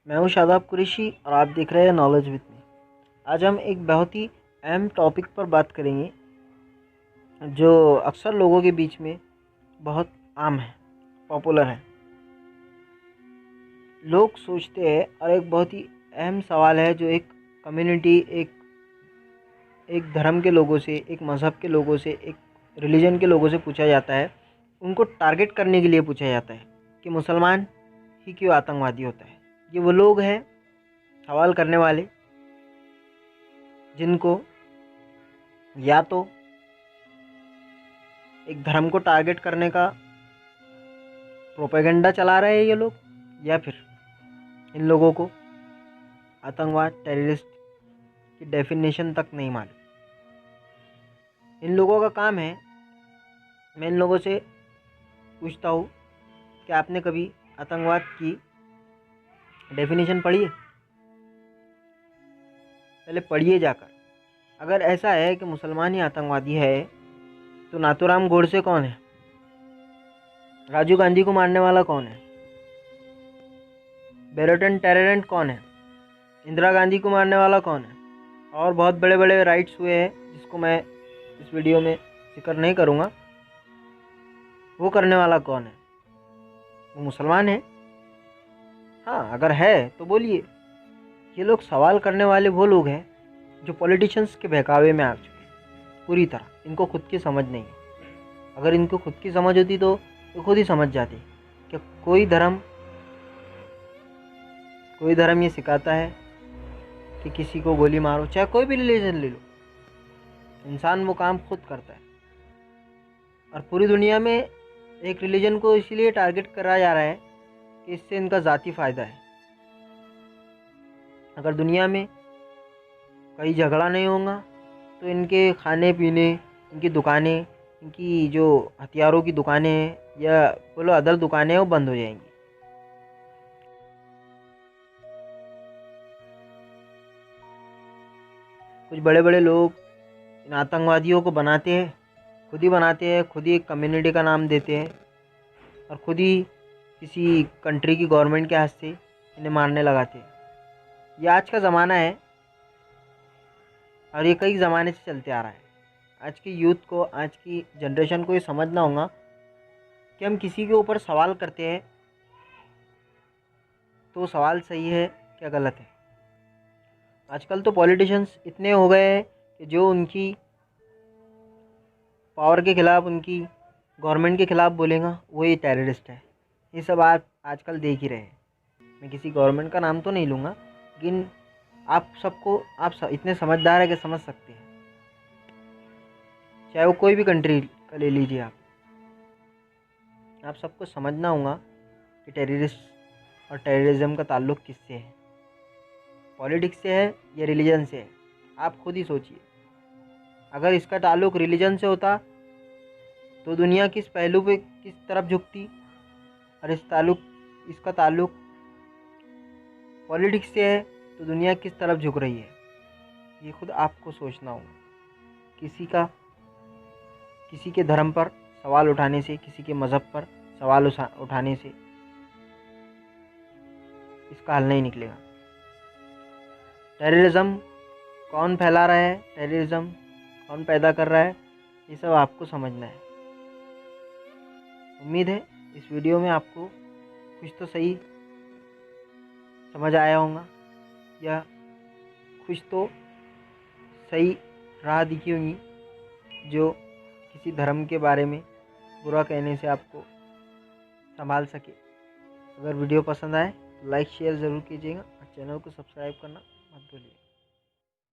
मैं हूं शादाब कुरैशी और आप देख रहे हैं नॉलेज विद मी। आज हम एक बहुत ही अहम टॉपिक पर बात करेंगे जो अक्सर लोगों के बीच में बहुत आम है, पॉपुलर है। लोग सोचते हैं और एक बहुत ही अहम सवाल है जो एक कम्युनिटी, एक धर्म के लोगों से, एक मज़हब के लोगों से, एक रिलीजन के लोगों से पूछा जाता है। उनको टारगेट करने के लिए पूछा जाता है कि मुसलमान ही क्यों आतंकवादी होता है। ये वो लोग हैं, सवाल करने वाले, जिनको या तो एक धर्म को टारगेट करने का प्रोपेगेंडा चला रहे हैं ये लोग, या फिर इन लोगों को आतंकवाद, टेररिस्ट की डेफिनेशन तक नहीं मालूम। इन लोगों का काम है, मैं इन लोगों से पूछता हूँ कि आपने कभी आतंकवाद की डेफिनेशन पढ़ी है? पहले पढ़िए जाकर। अगर ऐसा है कि मुसलमान ही आतंकवादी है तो नाथूराम गोडसे कौन है? राजीव गांधी को मारने वाला कौन है? बेरोटन टेररेंट कौन है? इंदिरा गांधी को मारने वाला कौन है? और बहुत बड़े बड़े राइट्स हुए हैं जिसको मैं इस वीडियो में जिक्र नहीं करूँगा। वो करने वाला कौन है? वो मुसलमान है? हाँ, अगर है तो बोलिए। ये लोग सवाल करने वाले वो लोग हैं जो पॉलिटिशियंस के बहकावे में आ चुके हैं पूरी तरह। इनको खुद की समझ नहीं है। अगर इनको खुद की समझ होती तो खुद ही समझ जाते कि कोई धर्म ये सिखाता है कि किसी को गोली मारो, चाहे कोई भी रिलीजन ले लो। इंसान वो काम खुद करता है। और पूरी दुनिया में एक रिलीजन को इसीलिए टारगेट करा जा रहा है कि इससे इनका ज़ाती फ़ायदा है। अगर दुनिया में कहीं झगड़ा नहीं होगा तो इनके खाने पीने, इनकी दुकानें, इनकी जो हथियारों की दुकानें हैं या बोलो अदर दुकानें हैं, वो बंद हो जाएंगी। कुछ बड़े बड़े लोग इन आतंकवादियों को बनाते हैं, खुद ही बनाते हैं, खुद ही एक कम्युनिटी का नाम देते हैं और खुद ही किसी कंट्री की गवर्नमेंट के हाथ से इन्हें मारने लगाते हैं। ये आज का ज़माना है और ये कई ज़माने से चलते आ रहा है। आज की यूथ को, आज की जनरेशन को ये समझना होगा कि हम किसी के ऊपर सवाल करते हैं तो सवाल सही है क्या गलत है। आजकल तो पॉलिटिशियंस इतने हो गए हैं कि जो उनकी पावर के ख़िलाफ़, उनकी गवर्नमेंट के ख़िलाफ़ बोलेगा वही टेररिस्ट है। ये सब आप आजकल देख ही रहे हैं। मैं किसी गवर्नमेंट का नाम तो नहीं लूँगा, लेकिन इतने समझदार है कि समझ सकते हैं। चाहे वो कोई भी कंट्री का ले लीजिए, आप सबको समझना होगा कि टेररिस्ट और टेररिज्म का ताल्लुक़ किससे है, पॉलिटिक्स से है या रिलीजन से है। आप खुद ही सोचिए। अगर इसका ताल्लुक़ रिलीजन से होता तो दुनिया किस पहलू पे किस तरफ झुकती, और इसका ताल्लुक़ पॉलिटिक्स से है तो दुनिया किस तरफ झुक रही है। ये खुद आपको सोचना होगा। किसी के धर्म पर सवाल उठाने से, किसी के मज़हब पर सवाल उठाने से इसका हल नहीं निकलेगा। टेररिज्म कौन फैला रहा है, टेररिज्म कौन पैदा कर रहा है, ये सब आपको समझना है। उम्मीद है इस वीडियो में आपको कुछ तो सही समझ आया होगा या कुछ तो सही राह दिखी होगी जो किसी धर्म के बारे में बुरा कहने से आपको संभाल सके। अगर वीडियो पसंद आए तो लाइक शेयर ज़रूर कीजिएगा और चैनल को सब्सक्राइब करना मत भूलिए।